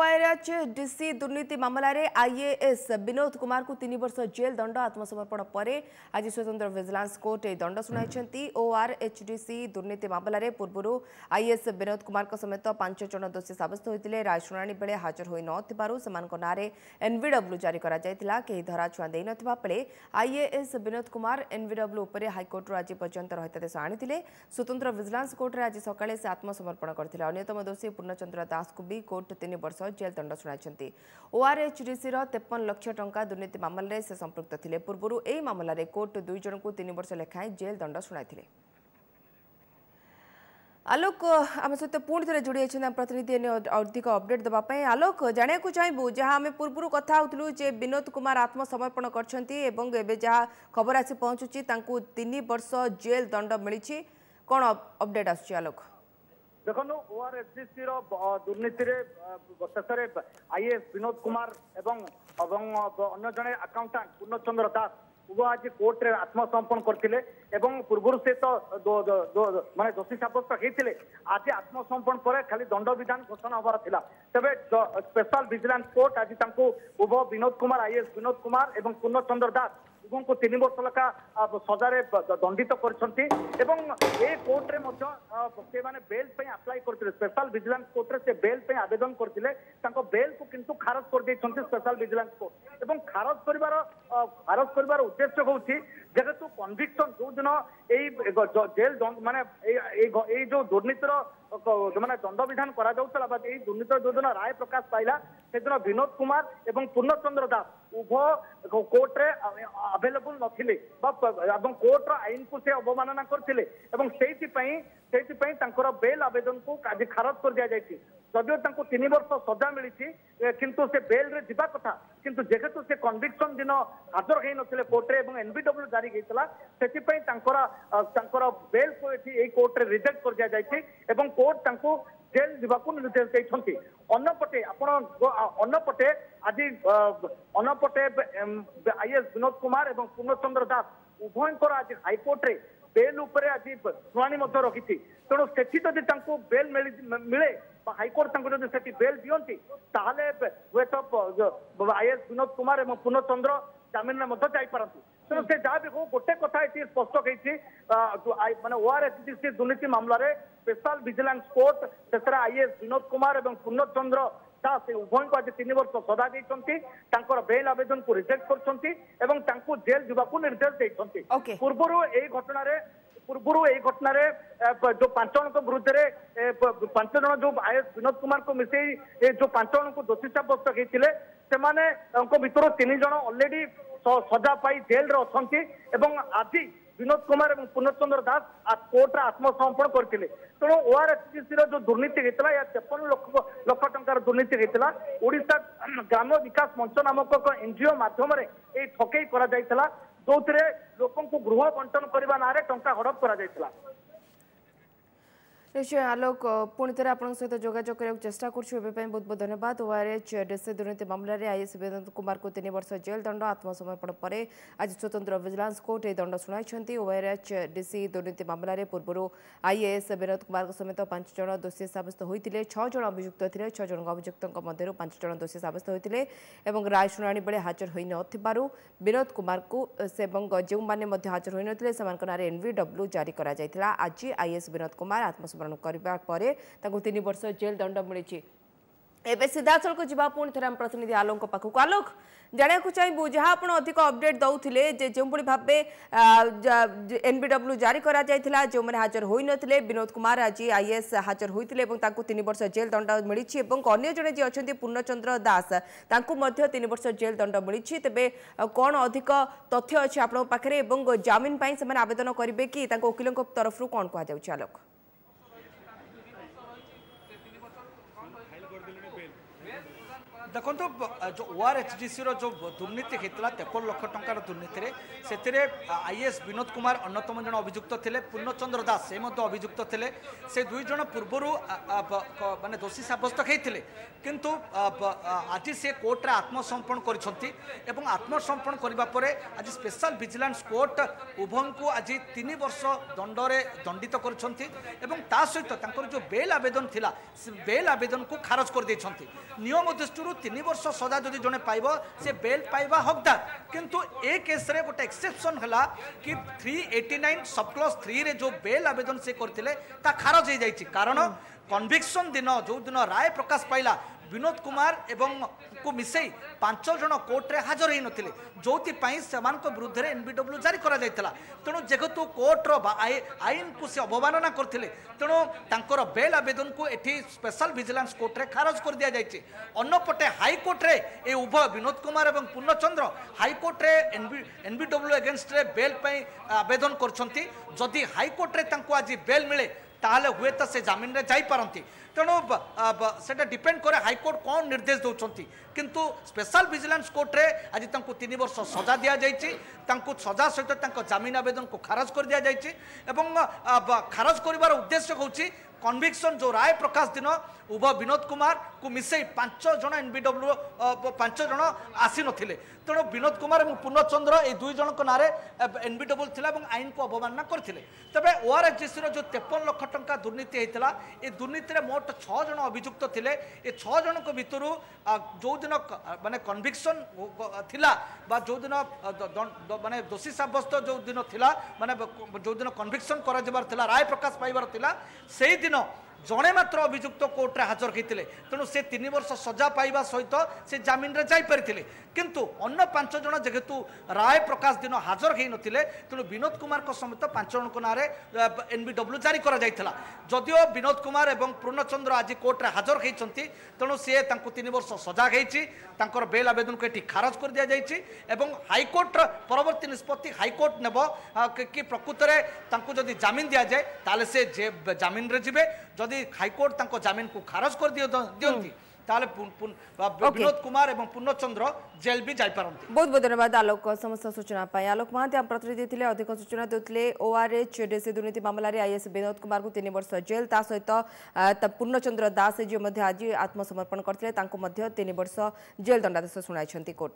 पायराच DC दुर्नीति मामलें IAS Vinod Kumar को 3 वर्ष जेल दंड आत्मसमर्पण पर आज स्वतंत्र विजिलेंस कोर्ट यह दंड शुणाई। ओआरएचडीसी दुर्नीति मामलें पूर्व आईएएस विनोद कुमार समेत 5 जन दोषी सब्यस्त होते राय शुणाणी बेले हाजर हो ना एनवीडब्ल्यू जारी कहीं धराछुआ दे नथिबा आईएएस विनोद कुमार एनवीडब्ल्यू उपर हाइकोर्टर आज पर्यंत रहितादेश आनी स्वतंत्र विजिलेंस कोर्ट आज सकाळे से आत्मसमर्पण करते। अन्यतम दोषी पूर्णचंद्र दास को भी कोर्ट 3 वर्ष जेल दंड शुणाई। ओआरएचडीसी 53 लाख टंका दुर्नीति मामलें से संपृक्त थे। पूर्व यह मामलें कोर्ट 2 जन को 3 वर्ष लेखाएं जेल दंड शुणाई। आलोक आम सहित पुणी थे जोड़ी प्रतिनिधि अधिक अपडेट देवाई। आलोक जाना चाहबू जहाँ आम पूर्व कथा होलु जे विनोद कुमार आत्मसमर्पण कर जहाँ खबर आसी पहुंचुची 3 वर्ष जेल दंड मिली कौन अपडेट आलोक? देखो ओआरएचडीसी दुर्नीति शेष आईएएस विनोद कुमार एवं अन्य जड़े अकाउंटाट पूर्णचंद्र दास उभय आज कोर्ट रे आत्मसमर्पण करते पूर्व से तो माने दोषी सब्यस्त होते आज आत्मसमर्पण पर खाली दंड विधान घोषणा हबार थिला। तेबे स्पेशल विजिलेंस कोर्ट आज उभय विनोद कुमार आईएएस विनोद कुमार एवं पूर्णचंद्र दास को 3 वर्ष लेखा सजारे दंडित करछंती एवं ए कोर्ट रे से माने बेल पे अप्लाई करथिले। स्पेशल विजिलेंस कोर्ट रे से बेल पे आवेदन करथिले बेल को किंतु खारज कर दैछंती स्पेशल विजिलेंस कोर्ट एवं खारज करिवार उद्देश्य होउछि जेहेतु कन्विक्शन जो दिन जेल माने जो दुर्नीतिर माने दंड विधान करा जाउतला बा ए दुर्नीतिर जो दिन राय प्रकाश पाइला से दिन विनोद कुमार एवं पूर्णचंद्र दास उभय कोर्ट रे अवेलेबल नथिले कोर्ट आईन को से अवमानना करथिले एवं बेल आवेदन को आज खारज कर दिया जायछि। जदियो 3 वर्ष सजा मिली किंतु से बेल रे जिबा कथा किंतु जेहेतु से कन्विक्शन दिन हाजर हो नथिले कोर्ट रे एवं एनबीडब्ल्यू जारी होइतला सेति बेल को एठी कोर्ट रे रिजेक्ट कर दिया जायछि एवं कोर्ट तांको जेल जीवाकू निर्देश देइछंती। अन्नपटे आज आईएएस विनोद कुमार एवं पूर्णचंद्र दास उभयंकर आज हाइकोर्ट रे बेल उपरे आज शुणाणी रखी तेणु से बेल मिले हाइकोर्ट से बेल दियंती ताहले हुए तो आईएएस विनोद कुमार एवं पूर्णचंद्र जमीन में जापारती। तेणु से जहाँ भी हो गोटे कथा ये स्पष्ट माने ओआरएचडीसी दुर्नीति मामलें स्पेशल विजिलेंस कोर्ट शेष आईएएस विनोद कुमार एवं पूर्णचंद्र दास उभय को आज 3 वर्ष सजा देइछंती बेल आवेदन को रिजेक्ट करछंती एवं तांको जेल जीवाकू निर्देश देइछंती। पूर्व घटना जो 5 जन विरुद्ध 5 जन जो आईएएस विनोद कुमार को मिसई जो 5 जन को दोषी सब्यस्त होते भितर 3 जन ऑलरेडी सजा पाई जेल रे अछंती एवं आज विनोद कुमार एवं पूर्णचंद्र दास कोर्ट आत्मसमर्पण करते। तेणु ओआरएचडीसी जो दुर्नीति होता है 53 लाख टंकार दुर्नीति होता ओडिशा ग्राम विकास मंच नामक एक एनजीओ माध्यम ठकई करा जो लोक गृह बंटन करने ना टंका हड़प करा। निश्चय आलोक पुणी थे आप सहित जोगाजोग करने चेष्टा करुँ बहुत बहुत धन्यवाद। ओआरएचडीसी दुर्नीति मामलें आईएएस विनोद कुमार को 3 वर्ष जेल दंड आत्मसमर्पण पर आज स्वतंत्र विजिलेंस कोर्ट यह दंड शुणाई। ओआरएचडीसी दुर्नीति मामलें पूर्व आईएएस विनोद कुमार समेत 5 जन दोषी सब्यस्त होते 6 जन अभियुक्त थे 6 जन अभियुक्तों मध्य 5 जन दोषी सब्यस्त होते राय शुणाणी बेले हाजर हो न विनोद कुमार को जो मैंने हाजर हो ना एनवीडब्ल्यू जारी करा आज आईएएस विनोद कुमार आत्मसमर्पण करने पर 3 वर्ष जेल दंड मिली। एवं सीधा सड़क जा पुणी थे प्रतिनिधि आलोक पाखक। आलोक जाना चाहबू जहाँ आप अधिक अपडेट दौले जो भाव एनबीडब्ल्यू जारी करा जो मैंने हाजर हो नथिले विनोद कुमार आज आईएएस हाजर होते 3 वर्ष जेल दंड मिली अन्य जड़े जी अच्छा पूर्णचंद्र दास 3 वर्ष जेल दंड मिली। तेबे कौन अधिक तथ्य अच्छे आपन पाखे जमीन से आवेदन करेंगे कि वकिलों तरफ कौन कहुच्छे? आलोक देखो जो ओआरएचडीसी जो दुर्नीति होता 53 लाख टंकार दुर्नीति से आईएएस विनोद कुमार अन्यतम जन अभियुक्त थे पूर्णचंद्र दास से अभियुक्त थे से दुई जन पूर्वर माने दोषी सब्यस्त होते किंतु आज से कोर्टे आत्मसमर्पण कर आत्मसमर्पण करने आज स्पेशल विजिलेंस कोर्ट उभय को आज 3 वर्ष दंडे दंडित कर सहित जो बेल आवेदन थिला बेल आवेदन को खारज कर देछंती नियम दृष्टि 3 वर्ष सजा जदि जने पाइब से बेल पाइबा हकदार किंतु ए केस रे गोटे एक्सेप्शन हला कि 389 सब क्लॉज 3 रे जो बेल आवेदन से करथिले ता खारज हो जाइछि कारण कन्विक्शन दिन जो दिन राय प्रकाश पाइला विनोद कुमार एवं को मिसई 5 जन कोर्टे हाजर हो नथिले जोथि पई समान को विरुद्ध रे एनबीडब्ल्यू जारी करा जायतला तेणु जेहेतु कोर्ट रो आईन को से अवमानना करथिले तेणु तांकर बेल आवेदन को एठी स्पेशल विजिलेंस कोर्ट रे खारज कर दिया जायछि अन्यपटे हाई कोर्ट रे ए उभय विनोद कुमार एवं पूर्णचंद्र हाई कोर्ट रे एनबीडब्ल्यू अगेंस्ट रे बेल पई आवेदन करछंती जदि हाई कोर्ट रे तांको आज बेल मिले ताहले हुए तो से जमीन रे जाई पारंती तेणु सेटा डिपेंड करे हाईकोर्ट कौन निर्देश दौरान किंतु स्पेशल विजिलेंस कोर्ट रे आज 3 वर्ष सजा दि जाइए सजा सहित जमीन आवेदन को खारज कर दि जाइए खारज कर उद्देश्य हूँ कन्विक्शन जो राय प्रकाश दिन उभय विनोद कुमार को मिसई 5 जन एनबीडब्ल्यू 5 जन आसी नथिले तेणु विनोद कुमार और पूर्णचंद्र ये 2 जन नाँ एनबीडब्ल्यू थिला आईन को अवमानना करते तेज ओआरएचडीसी जो 53 लाख टंका दुर्नीति होता ये दुर्नीति में मोट 6 जन अभियुक्त थे ये 6 जन भितर जो दिन माने कन्विक्शन थिला बा जो दिन माने दोषी सब्यस्त जो दिन थिला माने जो दिन कन्विक्शन करा राय प्रकाश पाइबार थिला से दिन जड़े मात्र अभियुक्त कोर्टे हाजर होते तेणु से 3 वर्ष सजा पाइबा सहित से जमीन रे जापरि किंतु अन्य 5 जन जेहेतु राय प्रकाश दिन हाजर हो नथिले तेणु विनोद कुमार समेत 5 जन नाँ एनबीडब्ल्यू जारी करा जायथिला जदियो विनोद कुमार एवं पूर्णचंद्र आज कोर्टे हाजर होती तेणु सी 3 वर्ष सजा होकर बेल आवेदन को ये खारज कर दि जाइए हाईकोर्ट परवर्ती निष्पत्ति हाईकोर्ट नेब कि प्रकृत में जदि जमीन दि जाए ताले से जमीन रे जिबे जदि हाईकोर्ट जमीन को खारज कर दियंती ताले विनोद कुमार एवं पूर्णचंद्र जेल भी जाई पारंती। बहुत बहुत धन्यवाद आलोक समस्त सूचना पाई। आलोक महांती हम प्रतिनिधि थे अधिक सूचना देते ओआरएचडीसी दुर्नीति मामलें आईएएस विनोद कुमार को 3 वर्ष जेल ता सहित पूर्णचंद्र दास जो आज आत्मसमर्पण करते 3 वर्ष जेल दंडादेश शुणाई कोर्ट।